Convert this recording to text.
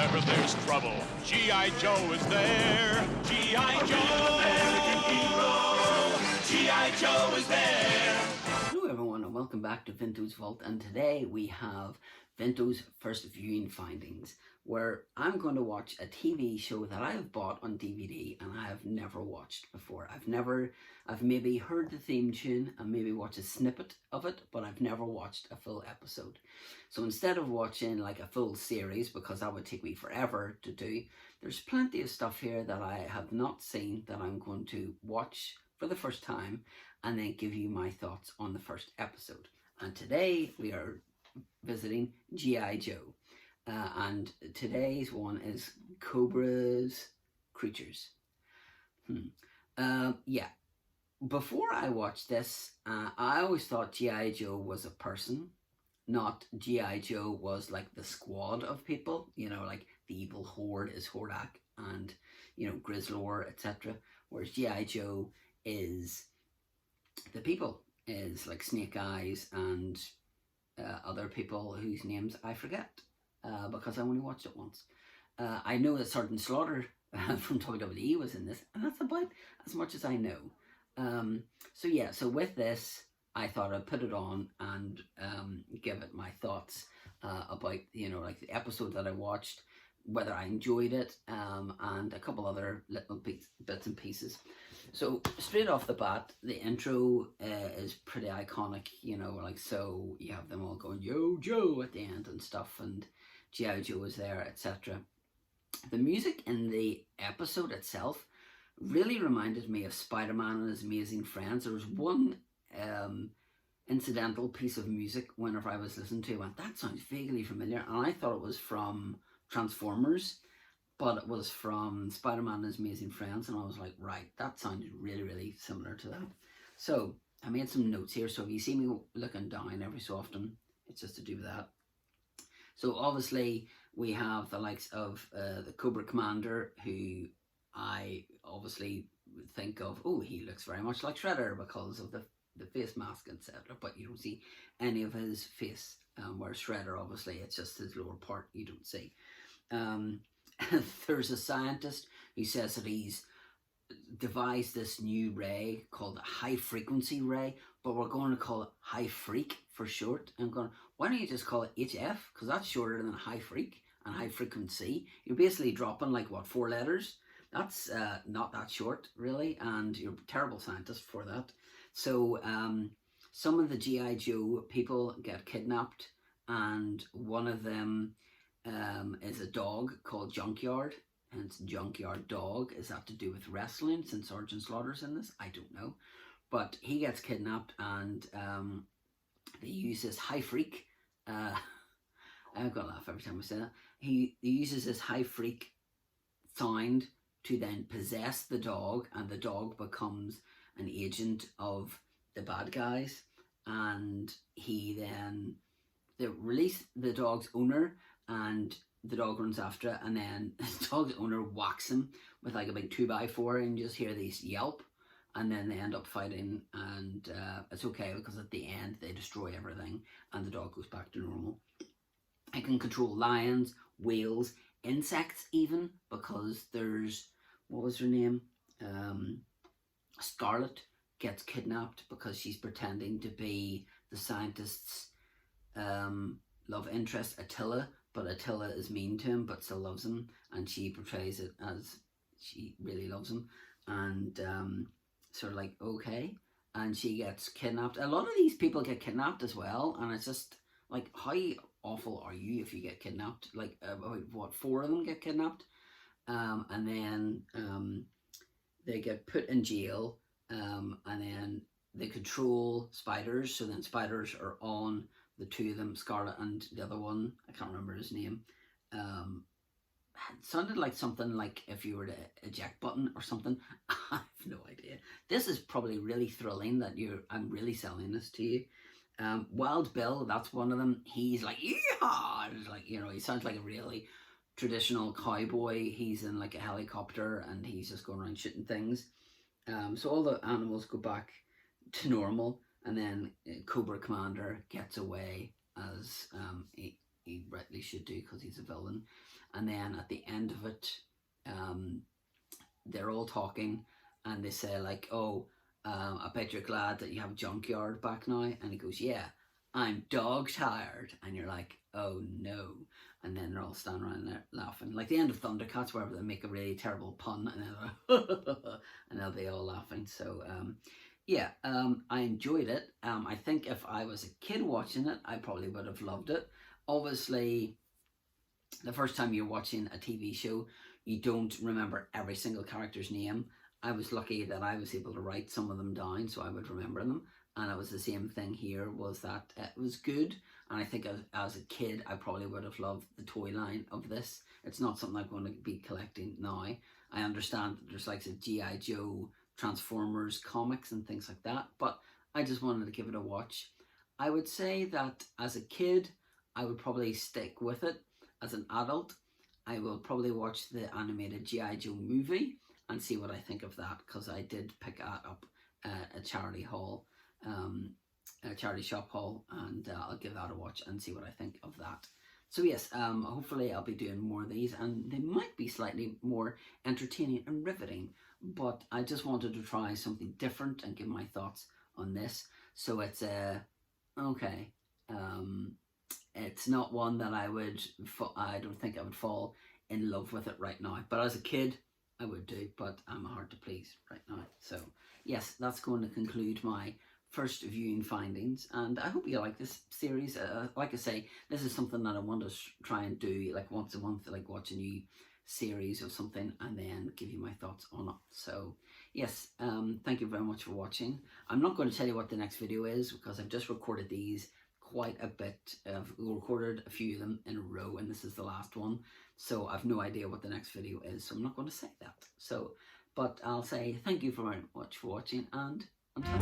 whenever there's trouble, G.I. Joe is there. G.I. Joe, American hero. G.I. Joe is there. Hello everyone and welcome back to Vinto's Vault, and today we have Vinto's first viewing findings, where I'm going to watch a TV show that I have bought on DVD and I have never watched before. I've maybe heard the theme tune and maybe watched a snippet of it, but I've never watched a full episode. So instead of watching like a full series, because that would take me forever to do, there's plenty of stuff here that I have not seen that I'm going to watch for the first time and then give you my thoughts on the first episode. And today we are visiting G.I. Joe. And today's one is Cobra's Creatures. Yeah. Before I watched this, I always thought G.I. Joe was a person, not G.I. Joe was like the squad of people, you know, like the evil horde is Hordak and, you know, Grizzlor, etc. Whereas G.I. Joe is the people, is like Snake Eyes and other people whose names I forget because I only watched it once. I know that Sergeant Slaughter from WWE was in this, and that's about as much as I know. So yeah, so with this, I thought I'd put it on and give it my thoughts about, you know, like the episode that I watched, whether I enjoyed it, and a couple other little bits and pieces. So straight off the bat, the intro is pretty iconic, you know, like, so you have them all going, "Yo, Joe," at the end and stuff, and G.I. Joe is there, etc. The music in the episode itself really reminded me of Spider-Man and His Amazing Friends. There was one incidental piece of music whenever I was listening to it, went, that sounds vaguely familiar, and I thought it was from Transformers, but it was from Spider-Man and His Amazing Friends, and I was like, right, that sounds really, really similar to that. So I made some notes here, so if you see me looking down every so often, it's just to do with that. So obviously we have the likes of the Cobra Commander, who I obviously think of, oh, he looks very much like Shredder because of the face mask, etc. But you don't see any of his face, whereas Shredder, obviously, it's just his lower part you don't see. There's a scientist who says that he's devised this new ray called a high frequency ray, but we're going to call it high freak for short. I'm going, why don't you just call it HF? Because that's shorter than high freak and high frequency. You're basically dropping like, what, 4 letters? That's not that short, really, and you're a terrible scientist for that. So some of the G.I. Joe people get kidnapped, and one of them is a dog called Junkyard, and it's Junkyard Dog. Is that to do with wrestling, since Sergeant Slaughter's in this? I don't know. But he gets kidnapped, and they use this high freak. I've got to laugh every time I say that. He uses this high freak sound to then possess the dog, and the dog becomes an agent of the bad guys, and they release the dog's owner, and the dog runs after it, and then the dog's owner whacks him with like a big 2x4, and you just hear these yelp, and then they end up fighting, and it's okay because at the end they destroy everything and the dog goes back to normal. It can control lions, whales, insects even, because there's, what was her name? Scarlet gets kidnapped because she's pretending to be the scientist's love interest, Attila, but Attila is mean to him but still loves him, and she portrays it as she really loves him, and sort of like, okay, and she gets kidnapped. A lot of these people get kidnapped as well, and it's just like, how awful are you if you get kidnapped? Like, about what, 4 of them get kidnapped, and then they get put in jail, and then they control spiders, so then spiders are on the 2 of them, Scarlet and the other one, I can't remember his name. It sounded like something like if you were to eject button or something. I have no idea. This is probably really thrilling that I'm really selling this to you. Wild Bill, that's one of them. He's like, yeehaw! It's like, you know, he sounds like a really traditional cowboy. He's in like a helicopter and he's just going around shooting things. So all the animals go back to normal, and then Cobra Commander gets away as he rightly should do because he's a villain. And then at the end of it, they're all talking, and they say like, "Oh, I bet you're glad that you have Junkyard back now." And he goes, "Yeah, I'm dog tired." And you're like, "Oh no." And then they're all standing around there laughing, like the end of Thundercats, wherever they make a really terrible pun, and then and they'll be all laughing. So yeah, I enjoyed it. I think if I was a kid watching it, I probably would have loved it. Obviously, the first time you're watching a TV show, you don't remember every single character's name. I was lucky that I was able to write some of them down so I would remember them. And it was the same thing here, was that it was good. And I think as a kid, I probably would have loved the toy line of this. It's not something I'm going to be collecting now. I understand that there's like a G.I. Joe, Transformers comics and things like that, but I just wanted to give it a watch. I would say that as a kid, I would probably stick with it. As an adult, I will probably watch the animated G.I. Joe movie and see what I think of that, because I did pick that up at a charity hall, a charity shop hall, and I'll give that a watch and see what I think of that. So yes, hopefully I'll be doing more of these, and they might be slightly more entertaining and riveting, but I just wanted to try something different and give my thoughts on this. So it's okay. It's not one that I don't think I would fall in love with it right now. But as a kid, I would do, but I'm hard to please right now. So yes, that's going to conclude my first viewing findings, and I hope you like this series. Like I say, this is something that I want to try and do like once a month, like watch a new series or something and then give you my thoughts on it. So yes, thank you very much for watching. I'm not going to tell you what the next video is because I've just recorded these quite a bit. I've recorded a few of them in a row, and this is the last one, so I've no idea what the next video is, so I'm not going to say that. So but I'll say thank you very much for watching, and until